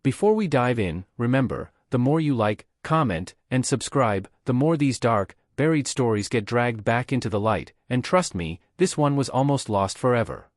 Before we dive in, remember, the more you like, comment, and subscribe, the more these dark, buried stories get dragged back into the light, and trust me, this one was almost lost forever.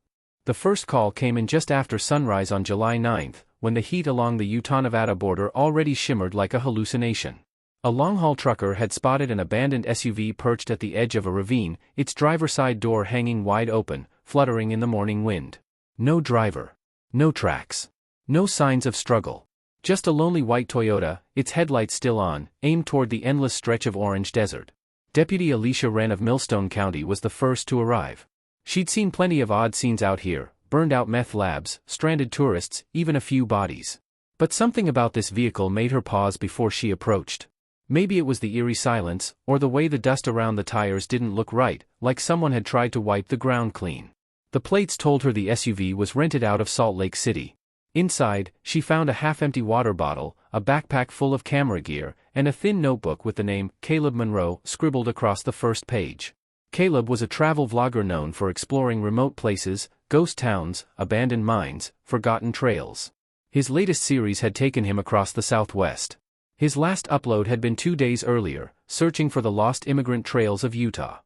The first call came in just after sunrise on July 9th, when the heat along the Utah-Nevada border already shimmered like a hallucination. A long-haul trucker had spotted an abandoned SUV perched at the edge of a ravine, its driver's side door hanging wide open, fluttering in the morning wind. No driver. No tracks. No signs of struggle. Just a lonely white Toyota, its headlights still on, aimed toward the endless stretch of orange desert. Deputy Alicia Wren of Millstone County was the first to arrive. She'd seen plenty of odd scenes out here, burned-out meth labs, stranded tourists, even a few bodies. But something about this vehicle made her pause before she approached. Maybe it was the eerie silence, or the way the dust around the tires didn't look right, like someone had tried to wipe the ground clean. The plates told her the SUV was rented out of Salt Lake City. Inside, she found a half-empty water bottle, a backpack full of camera gear, and a thin notebook with the name, Caleb Monroe, scribbled across the first page. Caleb was a travel vlogger known for exploring remote places, ghost towns, abandoned mines, forgotten trails. His latest series had taken him across the Southwest. His last upload had been 2 days earlier, searching for the lost immigrant trails of Utah.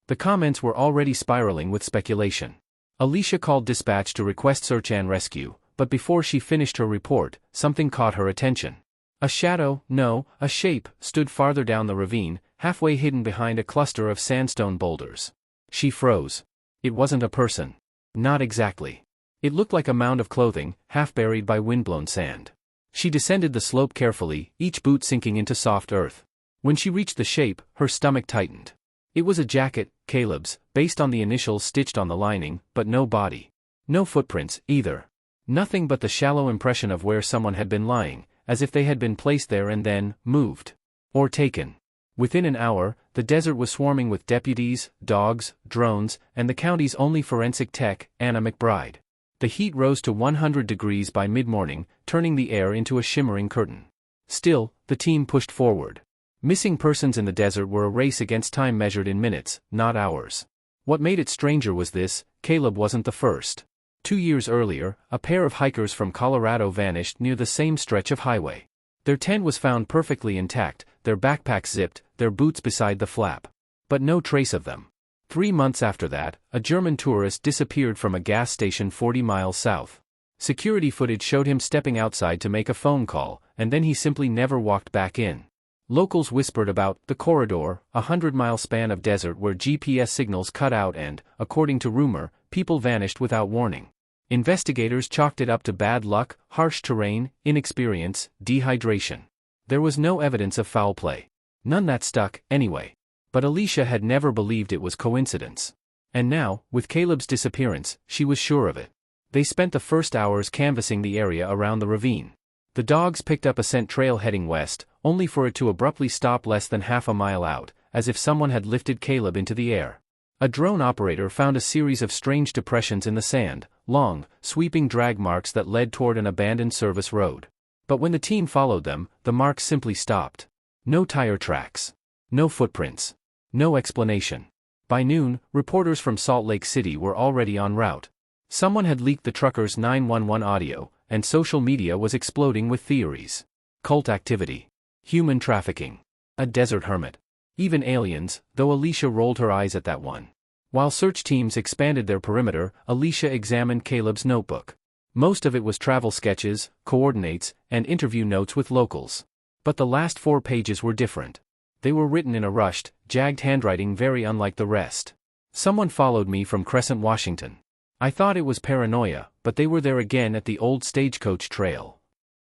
The comments were already spiraling with speculation. Alicia called dispatch to request search and rescue, but before she finished her report, something caught her attention. A shadow, no, a shape, stood farther down the ravine, halfway hidden behind a cluster of sandstone boulders. She froze. It wasn't a person. Not exactly. It looked like a mound of clothing, half buried by windblown sand. She descended the slope carefully, each boot sinking into soft earth. When she reached the shape, her stomach tightened. It was a jacket, Caleb's, based on the initials stitched on the lining, but no body. No footprints, either. Nothing but the shallow impression of where someone had been lying, as if they had been placed there and then, moved. Or taken. Within an hour, the desert was swarming with deputies, dogs, drones, and the county's only forensic tech, Anna McBride. The heat rose to 100 degrees by mid-morning, turning the air into a shimmering curtain. Still, the team pushed forward. Missing persons in the desert were a race against time measured in minutes, not hours. What made it stranger was this: Caleb wasn't the first. 2 years earlier, a pair of hikers from Colorado vanished near the same stretch of highway. Their tent was found perfectly intact, their backpacks zipped, their boots beside the flap. But no trace of them. 3 months after that, a German tourist disappeared from a gas station 40 miles south. Security footage showed him stepping outside to make a phone call, and then he simply never walked back in. Locals whispered about the corridor, a 100-mile span of desert where GPS signals cut out and, according to rumor, people vanished without warning. Investigators chalked it up to bad luck, harsh terrain, inexperience, dehydration. There was no evidence of foul play. None that stuck, anyway. But Alicia had never believed it was coincidence. And now, with Caleb's disappearance, she was sure of it. They spent the first hours canvassing the area around the ravine. The dogs picked up a scent trail heading west, only for it to abruptly stop less than half a mile out, as if someone had lifted Caleb into the air. A drone operator found a series of strange depressions in the sand, long, sweeping drag marks that led toward an abandoned service road. But when the team followed them, the marks simply stopped. No tire tracks. No footprints. No explanation. By noon, reporters from Salt Lake City were already en route. Someone had leaked the trucker's 911 audio, and social media was exploding with theories. Cult activity. Human trafficking. A desert hermit. Even aliens, though Alicia rolled her eyes at that one. While search teams expanded their perimeter, Alicia examined Caleb's notebook. Most of it was travel sketches, coordinates, and interview notes with locals. But the last 4 pages were different. They were written in a rushed, jagged handwriting very unlike the rest. Someone followed me from Crescent, Washington. I thought it was paranoia, but they were there again at the old stagecoach trail.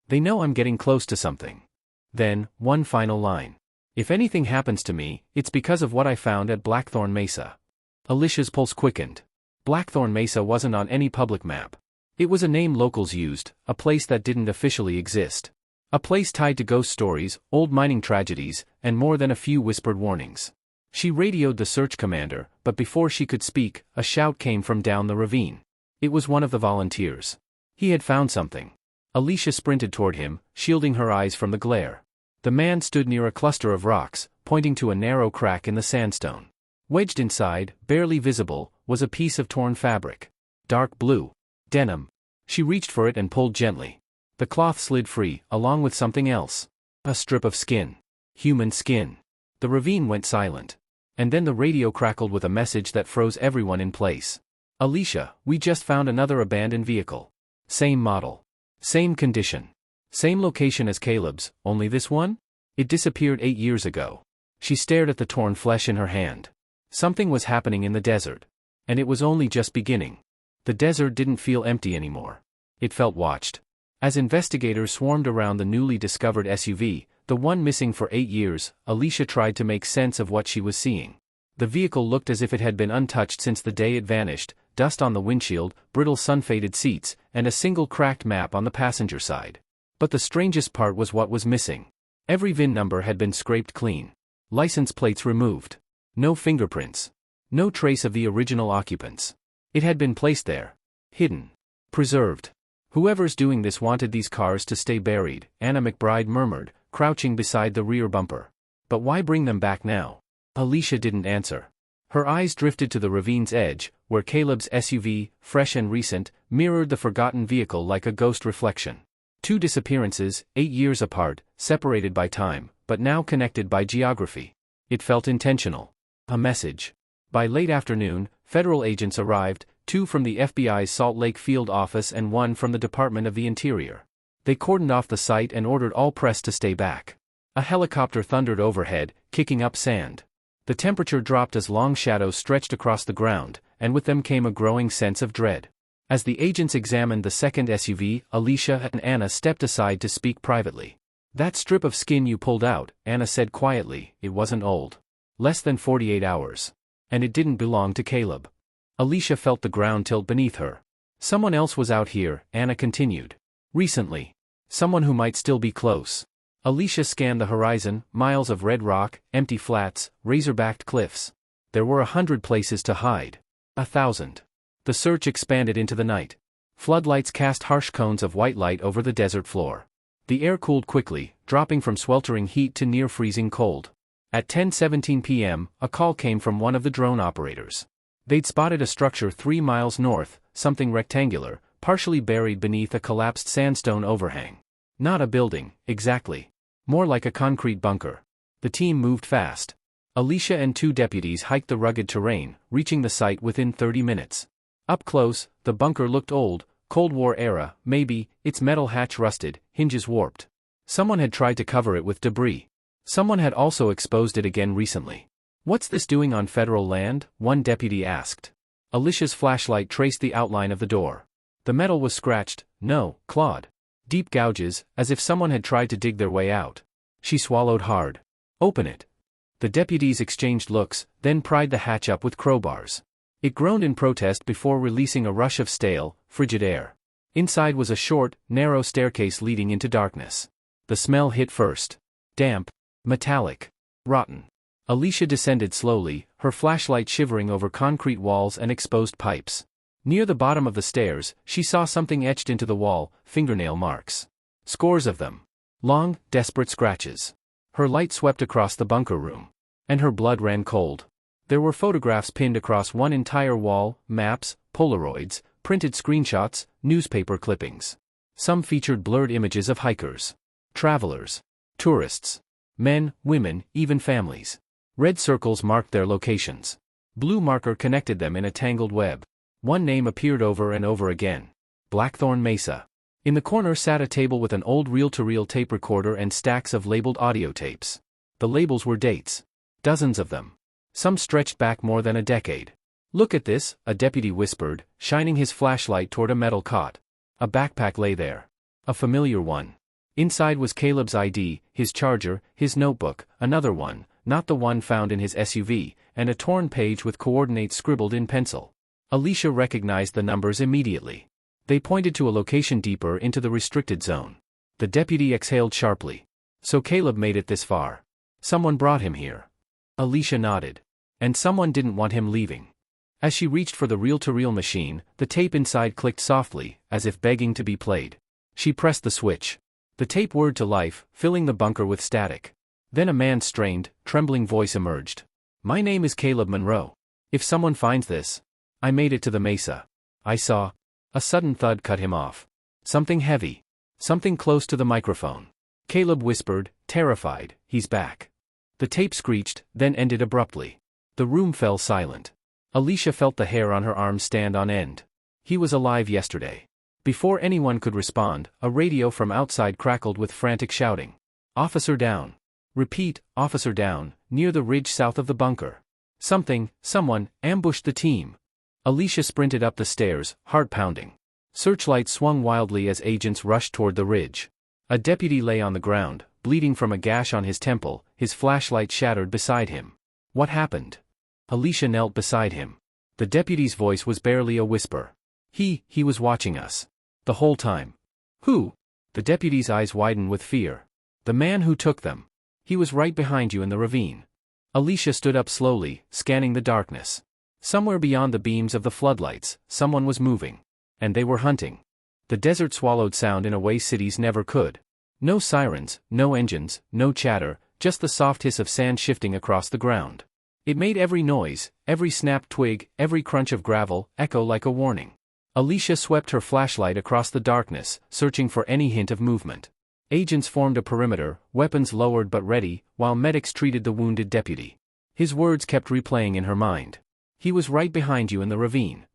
They know I'm getting close to something. Then, one final line. If anything happens to me, it's because of what I found at Blackthorn Mesa. Alicia's pulse quickened. Blackthorn Mesa wasn't on any public map. It was a name locals used, a place that didn't officially exist. A place tied to ghost stories, old mining tragedies, and more than a few whispered warnings. She radioed the search commander, but before she could speak, a shout came from down the ravine. It was one of the volunteers. He had found something. Alicia sprinted toward him, shielding her eyes from the glare. The man stood near a cluster of rocks, pointing to a narrow crack in the sandstone. Wedged inside, barely visible, was a piece of torn fabric. Dark blue. Denim. She reached for it and pulled gently. The cloth slid free, along with something else. A strip of skin. Human skin. The ravine went silent. And then the radio crackled with a message that froze everyone in place. Alicia, we just found another abandoned vehicle. Same model. Same condition. Same location as Caleb's, only this one? It disappeared 8 years ago. She stared at the torn flesh in her hand. Something was happening in the desert. And it was only just beginning. The desert didn't feel empty anymore. It felt watched. As investigators swarmed around the newly discovered SUV, the one missing for 8 years, Alicia tried to make sense of what she was seeing. The vehicle looked as if it had been untouched since the day it vanished, dust on the windshield, brittle sun-faded seats, and a single cracked map on the passenger side. But the strangest part was what was missing. Every VIN number had been scraped clean. License plates removed. No fingerprints. No trace of the original occupants. It had been placed there. Hidden. Preserved. Whoever's doing this wanted these cars to stay buried, Anna McBride murmured, crouching beside the rear bumper. But why bring them back now? Alicia didn't answer. Her eyes drifted to the ravine's edge, where Caleb's SUV, fresh and recent, mirrored the forgotten vehicle like a ghost reflection. 2 disappearances, 8 years apart, separated by time, but now connected by geography. It felt intentional. A message. By late afternoon, federal agents arrived, 2 from the FBI's Salt Lake field office and 1 from the Department of the Interior. They cordoned off the site and ordered all press to stay back. A helicopter thundered overhead, kicking up sand. The temperature dropped as long shadows stretched across the ground, and with them came a growing sense of dread. As the agents examined the second SUV, Alicia and Anna stepped aside to speak privately. That strip of skin you pulled out, Anna said quietly, it wasn't old. Less than 48 hours. And it didn't belong to Caleb. Alicia felt the ground tilt beneath her. Someone else was out here, Anna continued. Recently. Someone who might still be close. Alicia scanned the horizon, miles of red rock, empty flats, razor-backed cliffs. There were 100 places to hide. 1,000. The search expanded into the night. Floodlights cast harsh cones of white light over the desert floor. The air cooled quickly, dropping from sweltering heat to near freezing cold. At 10:17 p.m., a call came from one of the drone operators. They'd spotted a structure 3 miles north, something rectangular, partially buried beneath a collapsed sandstone overhang. Not a building, exactly. More like a concrete bunker. The team moved fast. Alicia and 2 deputies hiked the rugged terrain, reaching the site within 30 minutes. Up close, the bunker looked old, Cold War era, maybe, its metal hatch rusted, hinges warped. Someone had tried to cover it with debris. Someone had also exposed it again recently. What's this doing on federal land? One deputy asked. Alicia's flashlight traced the outline of the door. The metal was scratched, no, clawed. Deep gouges, as if someone had tried to dig their way out. She swallowed hard. Open it. The deputies exchanged looks, then pried the hatch up with crowbars. It groaned in protest before releasing a rush of stale, frigid air. Inside was a short, narrow staircase leading into darkness. The smell hit first. Damp. Metallic. Rotten. Alicia descended slowly, her flashlight shivering over concrete walls and exposed pipes. Near the bottom of the stairs, she saw something etched into the wall, fingernail marks. Scores of them. Long, desperate scratches. Her light swept across the bunker room. And her blood ran cold. There were photographs pinned across one entire wall, maps, Polaroids, printed screenshots, newspaper clippings. Some featured blurred images of hikers. Travelers. Tourists. Men, women, even families. Red circles marked their locations. Blue marker connected them in a tangled web. One name appeared over and over again. Blackthorn Mesa. In the corner sat a table with an old reel-to-reel tape recorder and stacks of labeled audio tapes. The labels were dates. Dozens of them. Some stretched back more than a decade. Look at this, a deputy whispered, shining his flashlight toward a metal cot. A backpack lay there. A familiar one. Inside was Caleb's ID, his charger, his notebook, another one, not the one found in his SUV, and a torn page with coordinates scribbled in pencil. Alicia recognized the numbers immediately. They pointed to a location deeper into the restricted zone. The deputy exhaled sharply. So Caleb made it this far. Someone brought him here. Alicia nodded. And someone didn't want him leaving. As she reached for the reel-to-reel machine, the tape inside clicked softly, as if begging to be played. She pressed the switch. The tape whirred to life, filling the bunker with static. Then a man's strained, trembling voice emerged. My name is Caleb Monroe. If someone finds this. I made it to the mesa. I saw. A sudden thud cut him off. Something heavy. Something close to the microphone. Caleb whispered, terrified, he's back. The tape screeched, then ended abruptly. The room fell silent. Alicia felt the hair on her arms stand on end. He was alive yesterday. Before anyone could respond, a radio from outside crackled with frantic shouting. Officer down. Repeat, officer down, near the ridge south of the bunker. Someone, ambushed the team. Alicia sprinted up the stairs, heart pounding. Searchlights swung wildly as agents rushed toward the ridge. A deputy lay on the ground, bleeding from a gash on his temple, his flashlight shattered beside him. What happened? Alicia knelt beside him. The deputy's voice was barely a whisper. He was watching us. The whole time. Who? The deputy's eyes widened with fear. The man who took them. He was right behind you in the ravine. Alicia stood up slowly, scanning the darkness. Somewhere beyond the beams of the floodlights, someone was moving. And they were hunting. The desert swallowed sound in a way cities never could. No sirens, no engines, no chatter, just the soft hiss of sand shifting across the ground. It made every noise, every snapped twig, every crunch of gravel, echo like a warning. Alicia swept her flashlight across the darkness, searching for any hint of movement. Agents formed a perimeter, weapons lowered but ready, while medics treated the wounded deputy. His words kept replaying in her mind. He was right behind you in the ravine.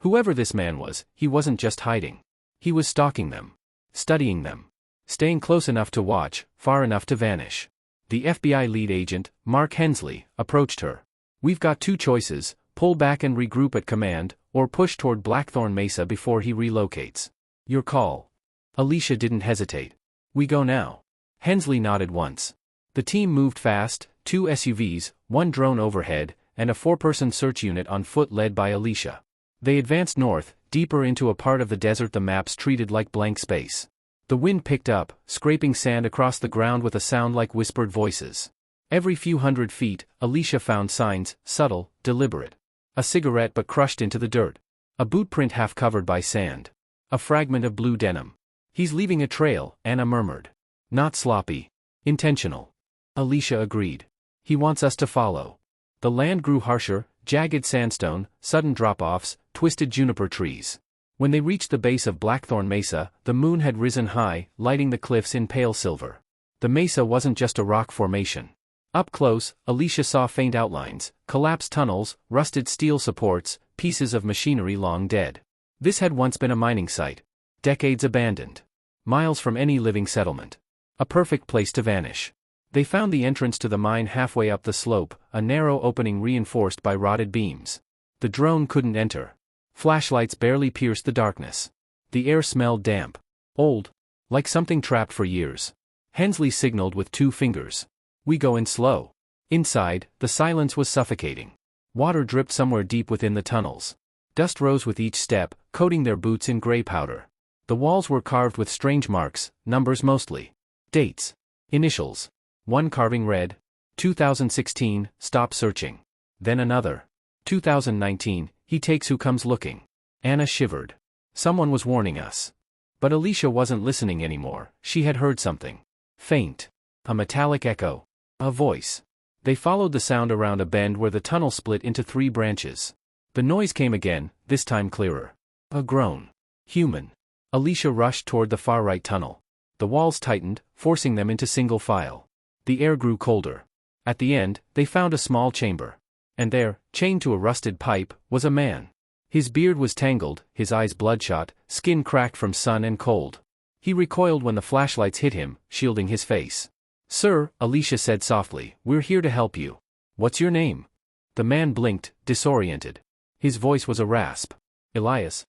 Whoever this man was, he wasn't just hiding. He was stalking them. Studying them. Staying close enough to watch, far enough to vanish. The FBI lead agent, Mark Hensley, approached her. We've got two choices, pull back and regroup at command, or push toward Blackthorn Mesa before he relocates. Your call. Alicia didn't hesitate. We go now. Hensley nodded once. The team moved fast, 2 SUVs, 1 drone overhead, and a 4-person search unit on foot led by Alicia. They advanced north, deeper into a part of the desert the maps treated like blank space. The wind picked up, scraping sand across the ground with a sound like whispered voices. Every few hundred feet, Alicia found signs, subtle, deliberate. A cigarette but crushed into the dirt. A boot print half covered by sand. A fragment of blue denim. He's leaving a trail, Anna murmured. Not sloppy. Intentional. Alicia agreed. He wants us to follow. The land grew harsher, jagged sandstone, sudden drop-offs, twisted juniper trees. When they reached the base of Blackthorn Mesa, the moon had risen high, lighting the cliffs in pale silver. The mesa wasn't just a rock formation. Up close, Alicia saw faint outlines, collapsed tunnels, rusted steel supports, pieces of machinery long dead. This had once been a mining site. Decades abandoned. Miles from any living settlement. A perfect place to vanish. They found the entrance to the mine halfway up the slope, a narrow opening reinforced by rotted beams. The drone couldn't enter. Flashlights barely pierced the darkness. The air smelled damp. Old. Like something trapped for years. Hensley signaled with 2 fingers. We go in slow. Inside, the silence was suffocating. Water dripped somewhere deep within the tunnels. Dust rose with each step, coating their boots in gray powder. The walls were carved with strange marks, numbers mostly. Dates. Initials. One carving read, 2016, stop searching. Then another. 2019, he takes who comes looking. Anna shivered. Someone was warning us. But Alicia wasn't listening anymore, she had heard something. Faint. A metallic echo. A voice. They followed the sound around a bend where the tunnel split into 3 branches. The noise came again, this time clearer. A groan. Human. Alicia rushed toward the far right tunnel. The walls tightened, forcing them into single file. The air grew colder. At the end, they found a small chamber. And there, chained to a rusted pipe, was a man. His beard was tangled, his eyes bloodshot, skin cracked from sun and cold. He recoiled when the flashlights hit him, shielding his face. Sir, Alicia said softly, we're here to help you. What's your name? The man blinked, disoriented. His voice was a rasp. Elias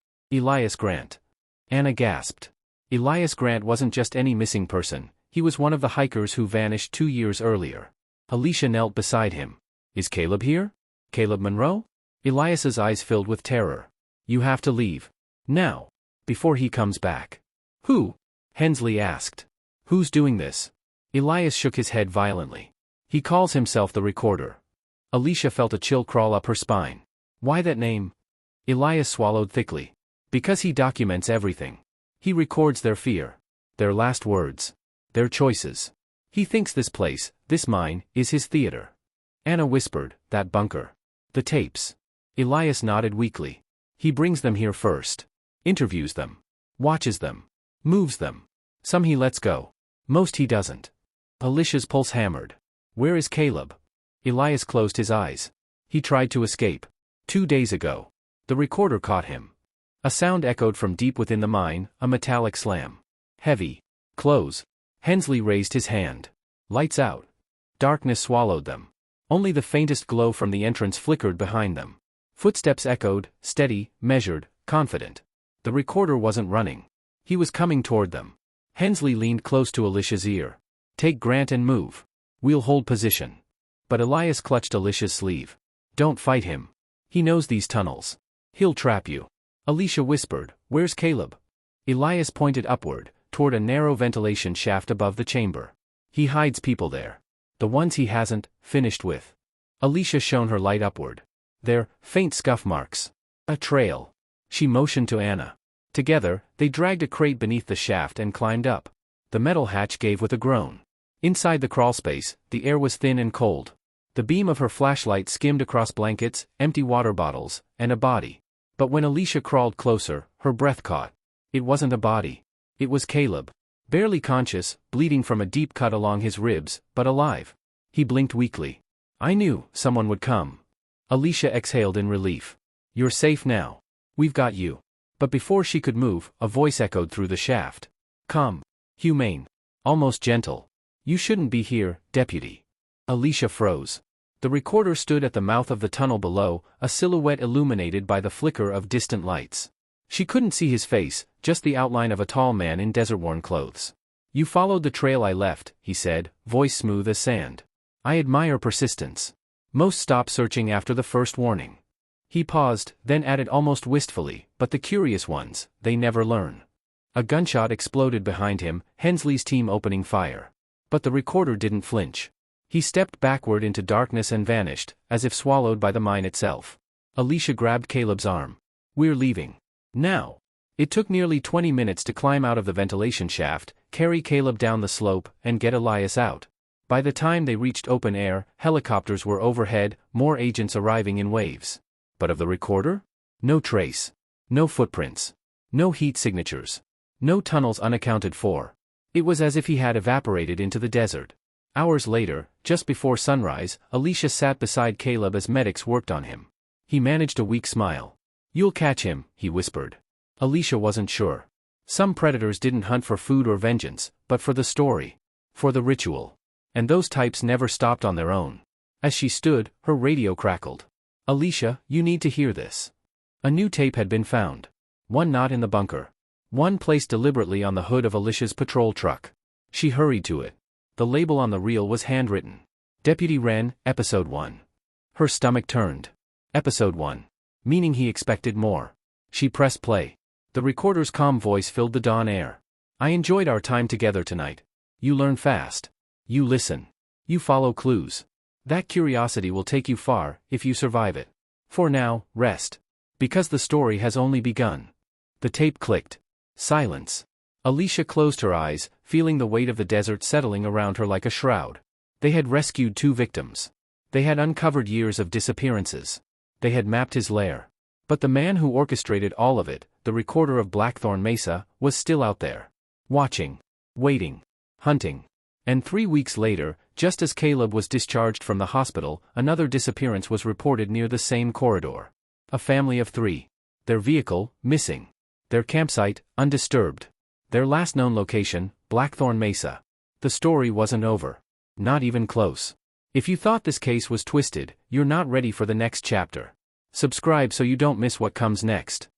Grant. Anna gasped. Elias Grant wasn't just any missing person, he was one of the hikers who vanished 2 years earlier. Alicia knelt beside him. Is Caleb here? Caleb Monroe? Elias's eyes filled with terror. You have to leave. Now. Before he comes back. Who? Hensley asked. Who's doing this? Elias shook his head violently. He calls himself the Recorder. Alicia felt a chill crawl up her spine. Why that name? Elias swallowed thickly. Because he documents everything. He records their fear. Their last words. Their choices. He thinks this place, this mine, is his theater. Anna whispered, that bunker. The tapes. Elias nodded weakly. He brings them here first. Interviews them. Watches them. Moves them. Some he lets go. Most he doesn't. Alicia's pulse hammered. Where is Caleb? Elias closed his eyes. He tried to escape. 2 days ago. The recorder caught him. A sound echoed from deep within the mine, a metallic slam. Heavy. Close. Hensley raised his hand. Lights out. Darkness swallowed them. Only the faintest glow from the entrance flickered behind them. Footsteps echoed, steady, measured, confident. The recorder wasn't running. He was coming toward them. Hensley leaned close to Alicia's ear. Take Grant and move. We'll hold position. But Elias clutched Alicia's sleeve. Don't fight him. He knows these tunnels. He'll trap you. Alicia whispered, Where's Caleb? Elias pointed upward, toward a narrow ventilation shaft above the chamber. He hides people there. The ones he hasn't finished with. Alicia shone her light upward. There, faint scuff marks. A trail. She motioned to Anna. Together, they dragged a crate beneath the shaft and climbed up. The metal hatch gave with a groan. Inside the crawlspace, the air was thin and cold. The beam of her flashlight skimmed across blankets, empty water bottles, and a body. But when Alicia crawled closer, her breath caught. It wasn't a body. It was Caleb. Barely conscious, bleeding from a deep cut along his ribs, but alive. He blinked weakly. I knew someone would come. Alicia exhaled in relief. You're safe now. We've got you. But before she could move, a voice echoed through the shaft. Calm. Humane. Almost gentle. You shouldn't be here, deputy. Alicia froze. The recorder stood at the mouth of the tunnel below, a silhouette illuminated by the flicker of distant lights. She couldn't see his face, just the outline of a tall man in desert-worn clothes. You followed the trail I left, he said, voice smooth as sand. I admire persistence. Most stop searching after the first warning. He paused, then added almost wistfully, but the curious ones, they never learn. A gunshot exploded behind him, Hensley's team opening fire. But the recorder didn't flinch. He stepped backward into darkness and vanished, as if swallowed by the mine itself. Alicia grabbed Caleb's arm. We're leaving. Now. It took nearly 20 minutes to climb out of the ventilation shaft, carry Caleb down the slope, and get Elias out. By the time they reached open air, helicopters were overhead, more agents arriving in waves. But of the recorder? No trace. No footprints. No heat signatures. No tunnels unaccounted for. It was as if he had evaporated into the desert. Hours later, just before sunrise, Alicia sat beside Caleb as medics worked on him. He managed a weak smile. You'll catch him, he whispered. Alicia wasn't sure. Some predators didn't hunt for food or vengeance, but for the story. For the ritual. And those types never stopped on their own. As she stood, her radio crackled. Alicia, you need to hear this. A new tape had been found. One not in the bunker. One placed deliberately on the hood of Alicia's patrol truck. She hurried to it. The label on the reel was handwritten. Deputy Wren, Episode 1. Her stomach turned. Episode 1. Meaning he expected more. She pressed play. The recorder's calm voice filled the dawn air. I enjoyed our time together tonight. You learn fast. You listen. You follow clues. That curiosity will take you far, if you survive it. For now, rest. Because the story has only begun. The tape clicked. Silence. Alicia closed her eyes, feeling the weight of the desert settling around her like a shroud. They had rescued 2 victims. They had uncovered years of disappearances. They had mapped his lair. But the man who orchestrated all of it, the recorder of Blackthorn Mesa, was still out there. Watching. Waiting. Hunting. And 3 weeks later, just as Caleb was discharged from the hospital, another disappearance was reported near the same corridor. A family of 3. Their vehicle, missing. Their campsite, undisturbed. Their last known location, Blackthorn Mesa. The story wasn't over. Not even close. If you thought this case was twisted, you're not ready for the next chapter. Subscribe so you don't miss what comes next.